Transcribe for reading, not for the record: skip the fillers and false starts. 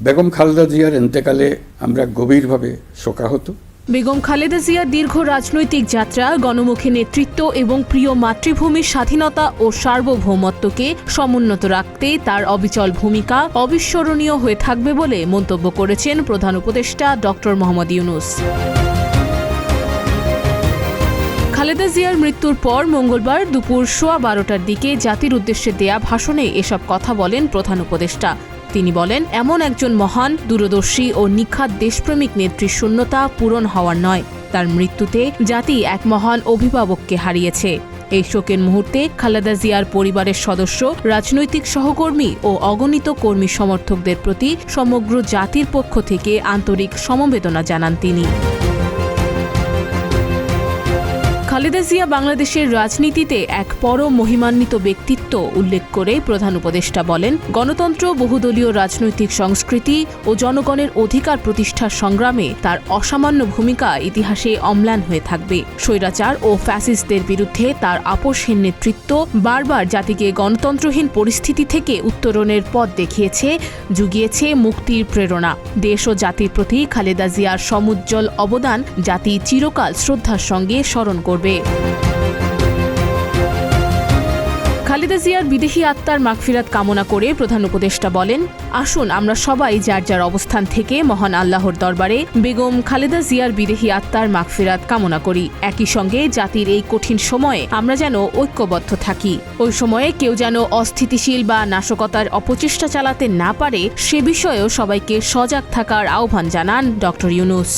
বেগম খালেদা জিয়ার ইন্তেকালে আমরা গভীরভাবে শোকাহত। বেগম খালেদা জিয়ার দীর্ঘ রাজনৈতিক যাত্রা, গণমুখী নেতৃত্ব এবং প্রিয় মাতৃভূমির স্বাধীনতা ও সার্বভৌমত্বকে সমুন্নত রাখতে তার অবিচল ভূমিকা অবিস্মরণীয় হয়ে থাকবে বলে মন্তব্য করেছেন প্রধান উপদেষ্টা ডক্টর মোহাম্মদ ইউনূস। খালেদা জিয়ার মৃত্যুর পর মঙ্গলবার দুপুর 12:15টার দিকে জাতির উদ্দেশ্যে দেয়া ভাষণে এসব কথা বলেন প্রধান উপদেষ্টা। তিনি বলেন, এমন একজন মহান, দূরদর্শী ও নিখাদ দেশপ্রেমিক নেত্রীর শূন্যতা পূরণ হওয়ার নয়। তার মৃত্যুতে জাতি এক মহান অভিভাবককে হারিয়েছে। এই শোকের মুহূর্তে খালেদা জিয়ার পরিবারের সদস্য, রাজনৈতিক সহকর্মী ও অগণিত কর্মী সমর্থকদের প্রতি সমগ্র জাতির পক্ষ থেকে আন্তরিক সমবেদনা জানান তিনি। খালেদা জিয়া বাংলাদেশের রাজনীতিতে এক পরম মহিমান্বিত ব্যক্তিত্ব উল্লেখ করে প্রধান উপদেষ্টা বলেন, গণতন্ত্র, বহুদলীয় রাজনৈতিক সংস্কৃতি ও জনগণের অধিকার প্রতিষ্ঠার সংগ্রামে তার অসামান্য ভূমিকা ইতিহাসে অম্লান হয়ে থাকবে। স্বৈরাচার ও ফ্যাসিস্টদের বিরুদ্ধে তার আপোষহীন নেতৃত্ব বারবার জাতিকে গণতন্ত্রহীন পরিস্থিতি থেকে উত্তরণের পথ দেখিয়েছে, জুগিয়েছে মুক্তির প্রেরণা। দেশ ও জাতির প্রতি খালেদা জিয়ার সমুজ্জ্বল অবদান জাতি চিরকাল শ্রদ্ধার সঙ্গে স্মরণ করবে। খালেদা জিয়ার বিদেহী আত্মার মাগফিরাত কামনা করে প্রধান উপদেষ্টা বলেন, আসুন আমরা সবাই যার যার অবস্থান থেকে মহান আল্লাহর দরবারে বেগম খালেদা জিয়ার বিদেহী আত্মার মাগফিরাত কামনা করি। একই সঙ্গে জাতির এই কঠিন সময়ে আমরা যেন ঐক্যবদ্ধ থাকি। ওই সময়ে কেউ যেন অস্থিতিশীল বা নাশকতার অপচেষ্টা চালাতে না পারে, সে বিষয়েও সবাইকে সজাগ থাকার আহ্বান জানান ডক্টর ইউনূস।